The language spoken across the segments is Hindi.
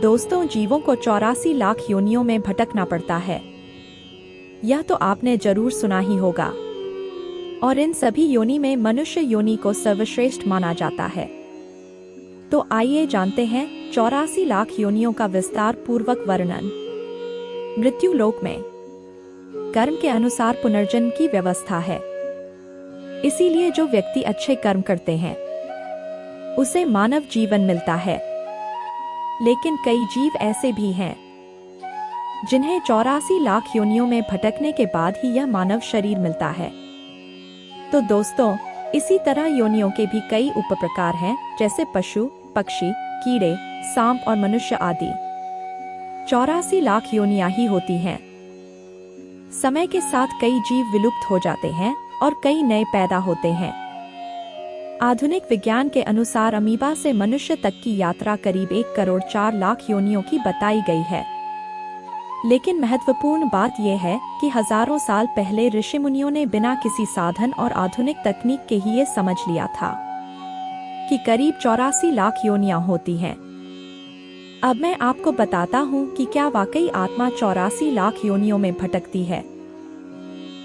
दोस्तों, जीवों को 84 लाख योनियों में भटकना पड़ता है। यह तो आपने जरूर सुना ही होगा। और इन सभी योनि में मनुष्य योनि को सर्वश्रेष्ठ माना जाता है। तो आइए जानते हैं 84 लाख योनियों का विस्तार पूर्वक वर्णन। मृत्यु लोक में कर्म के अनुसार पुनर्जन्म की व्यवस्था है। इसीलिए जो व्यक्ति अच्छे कर्म करते हैं उसे मानव जीवन मिलता है। लेकिन कई जीव ऐसे भी हैं जिन्हें 84 लाख योनियों में भटकने के बाद ही यह मानव शरीर मिलता है। तो दोस्तों, इसी तरह योनियों के भी कई उपप्रकार हैं, जैसे पशु, पक्षी, कीड़े, सांप और मनुष्य आदि। 84 लाख योनियां ही होती हैं। समय के साथ कई जीव विलुप्त हो जाते हैं और कई नए पैदा होते हैं। आधुनिक विज्ञान के अनुसार अमीबा से मनुष्य तक की यात्रा करीब 1 करोड़ 4 लाख योनियों की बताई गई है। लेकिन महत्वपूर्ण बात यह है कि हजारों साल पहले ऋषि मुनियों ने बिना किसी साधन और आधुनिक तकनीक के ही ये समझ लिया था कि करीब 84 लाख योनियां होती हैं। अब मैं आपको बताता हूँ कि क्या वाकई आत्मा 84 लाख योनियों में भटकती है।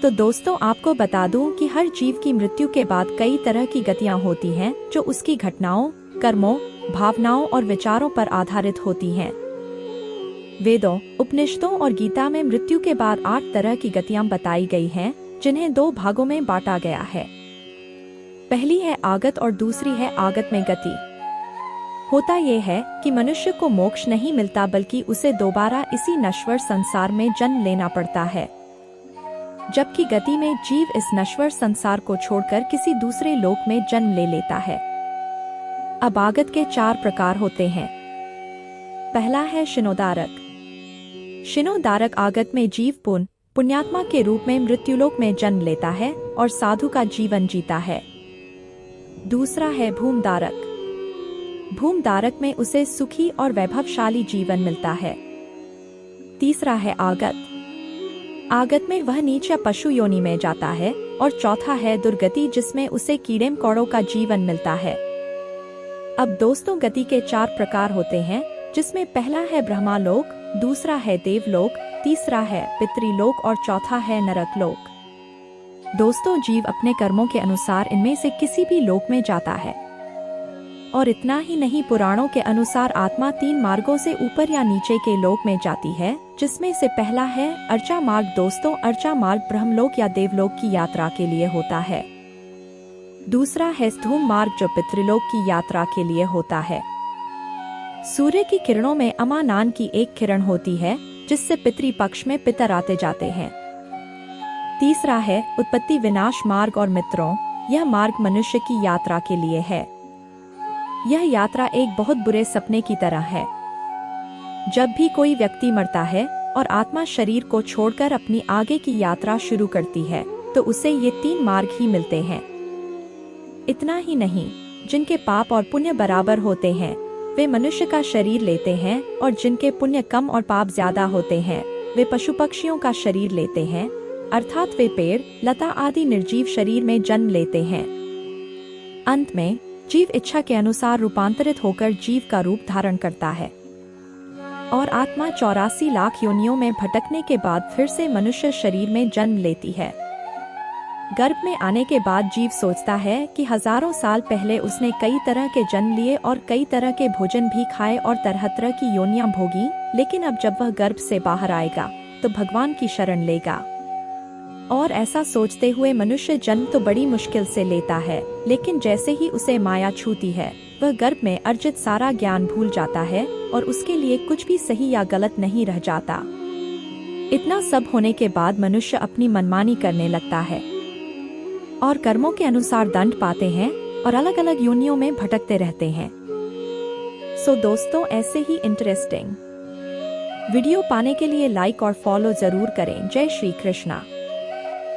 तो दोस्तों, आपको बता दूं कि हर जीव की मृत्यु के बाद कई तरह की गतियां होती हैं जो उसकी घटनाओं, कर्मों, भावनाओं और विचारों पर आधारित होती हैं। वेदों, उपनिषदों और गीता में मृत्यु के बाद 8 तरह की गतियां बताई गई हैं, जिन्हें 2 भागों में बांटा गया है। पहली है आगत और दूसरी है आगत में गति। होता यह है कि मनुष्य को मोक्ष नहीं मिलता, बल्कि उसे दोबारा इसी नश्वर संसार में जन्म लेना पड़ता है। जबकि गति में जीव इस नश्वर संसार को छोड़कर किसी दूसरे लोक में जन्म ले लेता है। अब आगत के 4 प्रकार होते हैं। पहला है शिनोदारक। शिनोदारक आगत में जीव पुण्यात्मा के रूप में मृत्युलोक में जन्म लेता है और साधु का जीवन जीता है। दूसरा है भूमधारक। भूमधारक में उसे सुखी और वैभवशाली जीवन मिलता है। तीसरा है आगत। आगत में वह नीच या पशु योनि में जाता है। और चौथा है दुर्गति, जिसमें उसे कीड़े मकोड़ों का जीवन मिलता है। अब दोस्तों, गति के 4 प्रकार होते हैं, जिसमें पहला है ब्रह्मालोक, दूसरा है देवलोक, तीसरा है पितृलोक और चौथा है नरकलोक। दोस्तों, जीव अपने कर्मों के अनुसार इनमें से किसी भी लोक में जाता है। और इतना ही नहीं, पुराणों के अनुसार आत्मा 3 मार्गों से ऊपर या नीचे के लोक में जाती है, जिसमें से पहला है अर्चा मार्ग। दोस्तों, अर्चा मार्ग ब्रह्मलोक या देवलोक की यात्रा के लिए होता है। दूसरा है धूम मार्ग, जो पितृलोक की यात्रा के लिए होता है। सूर्य की किरणों में अमा नाम की एक किरण होती है, जिससे पितृपक्ष में पितर आते जाते हैं। तीसरा है उत्पत्ति विनाश मार्ग और मित्रों, यह मार्ग मनुष्य की यात्रा के लिए है। यह यात्रा एक बहुत बुरे सपने की तरह है। जब भी कोई व्यक्ति मरता है और आत्मा शरीर को छोड़कर अपनी आगे की यात्रा शुरू करती है, तो उसे ये 3 मार्ग ही मिलते हैं। इतना ही नहीं, जिनके पाप और पुण्य बराबर होते हैं वे मनुष्य का शरीर लेते हैं, और जिनके पुण्य कम और पाप ज्यादा होते हैं वे पशु पक्षियों का शरीर लेते हैं, अर्थात वे पेड़, लता आदि निर्जीव शरीर में जन्म लेते हैं। अंत में जीव इच्छा के अनुसार रूपांतरित होकर जीव का रूप धारण करता है। और आत्मा 84 लाख योनियों में भटकने के बाद फिर से मनुष्य शरीर में जन्म लेती है। गर्भ में आने के बाद जीव सोचता है कि हजारों साल पहले उसने कई तरह के जन्म लिए और कई तरह के भोजन भी खाए और तरह तरह की योनियां भोगी, लेकिन अब जब वह गर्भ से बाहर आएगा तो भगवान की शरण लेगा। और ऐसा सोचते हुए मनुष्य जन्म तो बड़ी मुश्किल से लेता है, लेकिन जैसे ही उसे माया छूती है वह गर्भ में अर्जित सारा ज्ञान भूल जाता है और उसके लिए कुछ भी सही या गलत नहीं रह जाता। इतना सब होने के बाद मनुष्य अपनी मनमानी करने लगता है और कर्मों के अनुसार दंड पाते हैं और अलग अलग योनियों में भटकते रहते हैं। सो दोस्तों, ऐसे ही इंटरेस्टिंग वीडियो पाने के लिए लाइक और फॉलो जरूर करें। जय श्री कृष्णा।